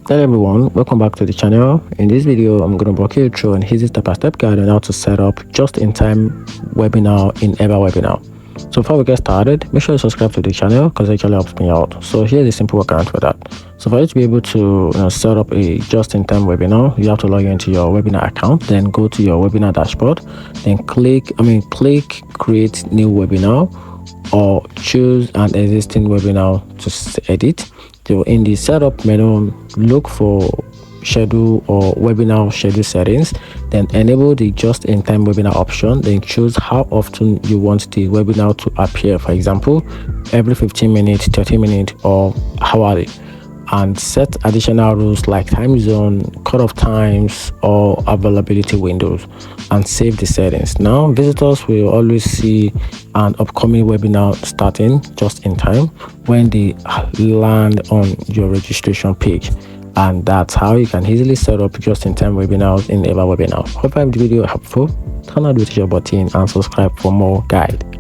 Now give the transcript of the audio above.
Hello everyone, welcome back to the channel. In this video, I'm going to walk you through an easy step-by-step guide on how to set up just-in-time webinar in EverWebinar. So before we get started, make sure you subscribe to the channel because it actually helps me out. So here's a simple workaround for that. So for you to be able to set up a just-in-time webinar, you have to log into your webinar account, then go to your webinar dashboard, then click create new webinar, or choose an existing webinar to edit. So in the setup menu, look for schedule or webinar schedule settings, then enable the just-in-time webinar option, then choose how often you want the webinar to appear, for example every 15 minutes, 30 minutes, or hourly, and set additional rules like time zone, cutoff times, or availability windows, and save the settings. Now visitors will always see an upcoming webinar starting just in time when they land on your registration page, and that's how you can easily set up just-in-time webinars in EverWebinar. Hope I found the video helpful. Turn on the notification button and subscribe for more guide.